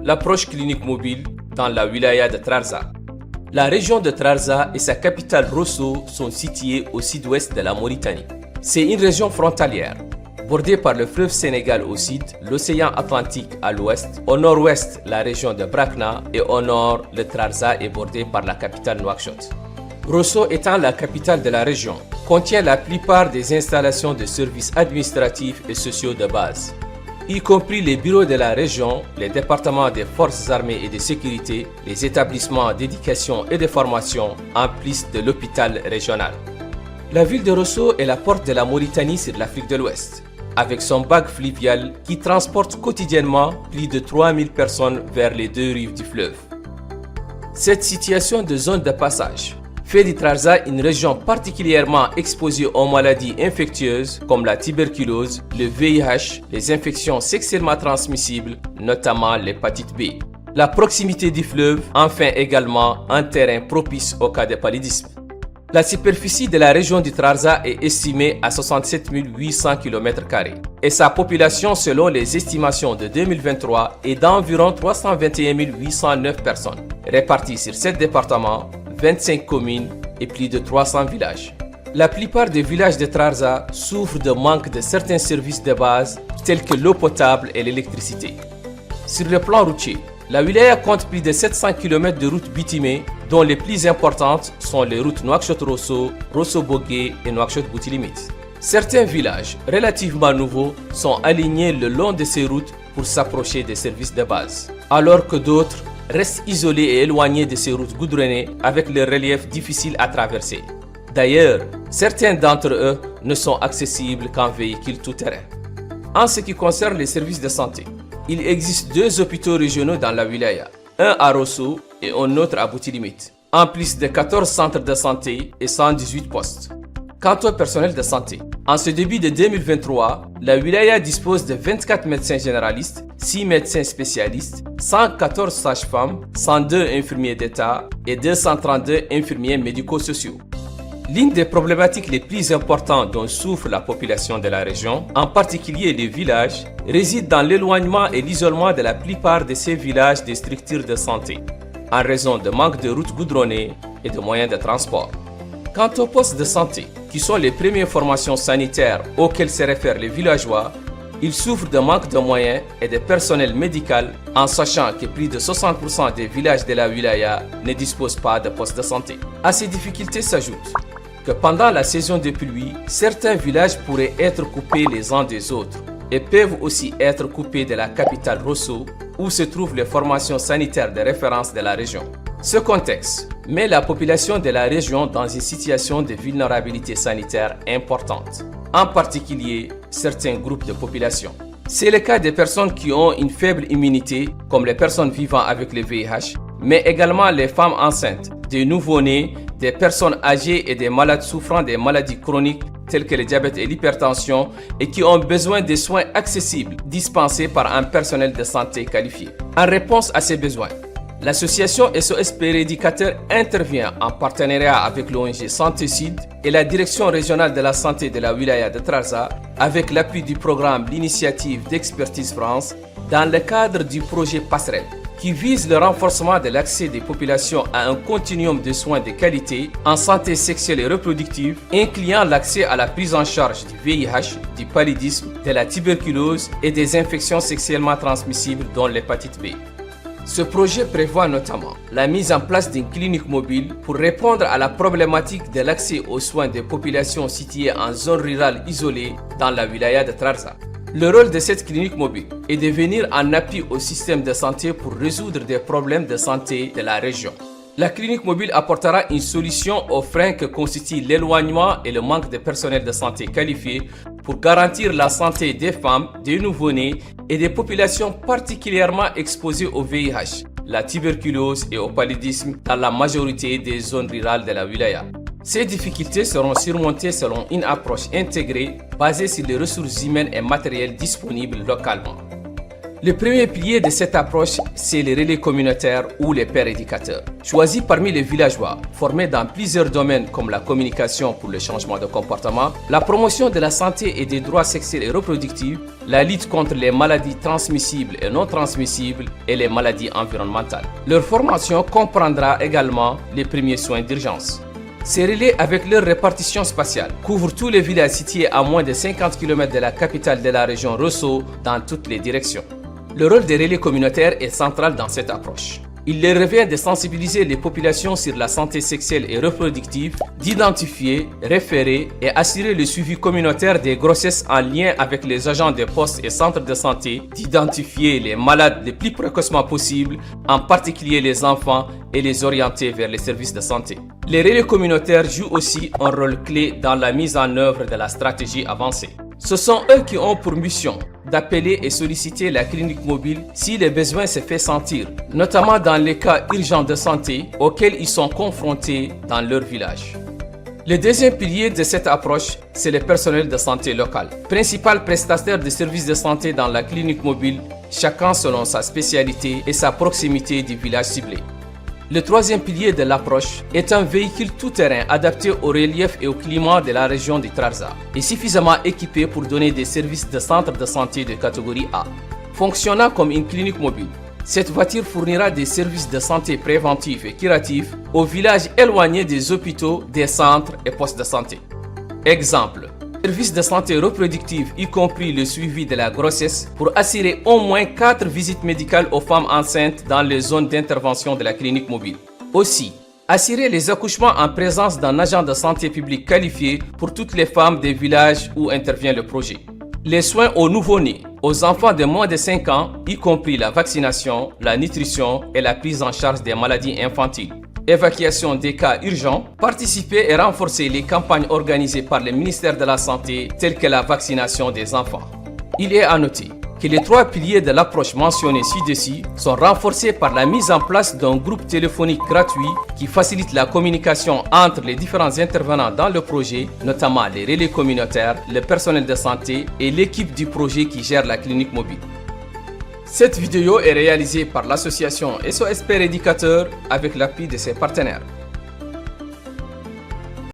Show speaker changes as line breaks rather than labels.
l'approche clinique mobile dans la wilaya de Trarza. La région de Trarza et sa capitale Rosso sont situées au sud-ouest de la Mauritanie. C'est une région frontalière, bordée par le fleuve Sénégal au sud, l'océan Atlantique à l'ouest, au nord-ouest la région de Brakna et au nord le Trarza est bordé par la capitale Nouakchott. Rosso étant la capitale de la région, contient la plupart des installations de services administratifs et sociaux de base, y compris les bureaux de la région, les départements des forces armées et de sécurité, les établissements d'éducation et de formation, en plus de l'hôpital régional. La ville de Rosso est la porte de la Mauritanie sur l'Afrique de l'Ouest, avec son bac fluvial qui transporte quotidiennement plus de 3000 personnes vers les deux rives du fleuve. Cette situation de zone de passage fait de Trarza une région particulièrement exposée aux maladies infectieuses comme la tuberculose, le VIH, les infections sexuellement transmissibles, notamment l'hépatite B. La proximité du fleuve en fait également un terrain propice au cas de paludisme. La superficie de la région du Trarza est estimée à 67 800 km² et sa population selon les estimations de 2023 est d'environ 321 809 personnes, réparties sur 7 départements, 25 communes et plus de 300 villages. La plupart des villages de Trarza souffrent de manque de certains services de base tels que l'eau potable et l'électricité. Sur le plan routier, la wilaya compte plus de 700 km de routes bitumées dont les plus importantes sont les routes Nouakchott-Rosso, Rosso-Bogué et Nouakchott-Boutilimit. Certains villages relativement nouveaux sont alignés le long de ces routes pour s'approcher des services de base, alors que d'autres restent isolés et éloignés de ces routes goudronnées avec le relief difficile à traverser. D'ailleurs, certains d'entre eux ne sont accessibles qu'en véhicule tout-terrain. En ce qui concerne les services de santé, il existe 2 hôpitaux régionaux dans la wilaya, un à Rosso et un autre à Boutilimit, en plus de 14 centres de santé et 118 postes. Quant au personnel de santé, en ce début de 2023, la wilaya dispose de 24 médecins généralistes, 6 médecins spécialistes, 114 sages-femmes, 102 infirmiers d'État et 232 infirmiers médico-sociaux. L'une des problématiques les plus importantes dont souffre la population de la région, en particulier les villages, réside dans l'éloignement et l'isolement de la plupart de ces villages des structures de santé, en raison de manque de routes goudronnées et de moyens de transport. Quant aux postes de santé, qui sont les premières formations sanitaires auxquelles se réfèrent les villageois, ils souffrent de manque de moyens et de personnel médical, en sachant que plus de 60% des villages de la wilaya ne disposent pas de postes de santé. À ces difficultés s'ajoute que pendant la saison des pluies, certains villages pourraient être coupés les uns des autres et peuvent aussi être coupés de la capitale Rosso, où se trouvent les formations sanitaires de référence de la région. Ce contexte met la population de la région dans une situation de vulnérabilité sanitaire importante, en particulier certains groupes de population. C'est le cas des personnes qui ont une faible immunité, comme les personnes vivant avec le VIH, mais également les femmes enceintes, des nouveau-nés, des personnes âgées et des malades souffrant des maladies chroniques telles que le diabète et l'hypertension et qui ont besoin de soins accessibles dispensés par un personnel de santé qualifié. En réponse à ces besoins, l'association SOS Pérédicateur intervient en partenariat avec l'ONG Santé Sud et la Direction régionale de la santé de la wilaya de Trarza avec l'appui du programme L'Initiative d'Expertise France dans le cadre du projet Passerelle, qui vise le renforcement de l'accès des populations à un continuum de soins de qualité en santé sexuelle et reproductive, incluant l'accès à la prise en charge du VIH, du paludisme, de la tuberculose et des infections sexuellement transmissibles dont l'hépatite B. Ce projet prévoit notamment la mise en place d'une clinique mobile pour répondre à la problématique de l'accès aux soins des populations situées en zone rurale isolée dans la wilaya de Trarza. Le rôle de cette clinique mobile est de venir en appui au système de santé pour résoudre des problèmes de santé de la région. La clinique mobile apportera une solution aux freins que constituent l'éloignement et le manque de personnel de santé qualifié pour garantir la santé des femmes, des nouveau-nés et des populations particulièrement exposées au VIH, la tuberculose et au paludisme dans la majorité des zones rurales de la wilaya. Ces difficultés seront surmontées selon une approche intégrée basée sur les ressources humaines et matérielles disponibles localement. Le premier pilier de cette approche, c'est les relais communautaires ou les pairs éducateurs. Choisis parmi les villageois, formés dans plusieurs domaines comme la communication pour le changement de comportement, la promotion de la santé et des droits sexuels et reproductifs, la lutte contre les maladies transmissibles et non transmissibles et les maladies environnementales. Leur formation comprendra également les premiers soins d'urgence. Ces relais, avec leur répartition spatiale, couvrent tous les villages situés à moins de 50 km de la capitale de la région Rosso dans toutes les directions. Le rôle des relais communautaires est central dans cette approche. Il leur revient de sensibiliser les populations sur la santé sexuelle et reproductive, d'identifier, référer et assurer le suivi communautaire des grossesses en lien avec les agents des postes et centres de santé, d'identifier les malades le plus précocement possible, en particulier les enfants, et les orienter vers les services de santé. Les relais communautaires jouent aussi un rôle clé dans la mise en œuvre de la stratégie avancée. Ce sont eux qui ont pour mission d'appeler et solliciter la clinique mobile si le besoin se fait sentir, notamment dans les cas urgents de santé auxquels ils sont confrontés dans leur village. Le deuxième pilier de cette approche, c'est le personnel de santé local, principal prestataire de services de santé dans la clinique mobile, chacun selon sa spécialité et sa proximité du village ciblé. Le troisième pilier de l'approche est un véhicule tout-terrain adapté au relief et au climat de la région de Trarza et suffisamment équipé pour donner des services de centre de santé de catégorie A. Fonctionnant comme une clinique mobile, cette voiture fournira des services de santé préventifs et curatifs aux villages éloignés des hôpitaux, des centres et postes de santé. Exemple, services de santé reproductive, y compris le suivi de la grossesse, pour assurer au moins 4 visites médicales aux femmes enceintes dans les zones d'intervention de la clinique mobile. Aussi, assurer les accouchements en présence d'un agent de santé publique qualifié pour toutes les femmes des villages où intervient le projet. Les soins aux nouveau-nés, aux enfants de moins de 5 ans, y compris la vaccination, la nutrition et la prise en charge des maladies infantiles. Évacuation des cas urgents, participer et renforcer les campagnes organisées par le ministère de la Santé telles que la vaccination des enfants. Il est à noter que les 3 piliers de l'approche mentionnée ci-dessus sont renforcés par la mise en place d'un groupe téléphonique gratuit qui facilite la communication entre les différents intervenants dans le projet, notamment les relais communautaires, le personnel de santé et l'équipe du projet qui gère la clinique mobile. Cette vidéo est réalisée par l'association SOS Pairs Éducateurs avec l'appui de ses partenaires.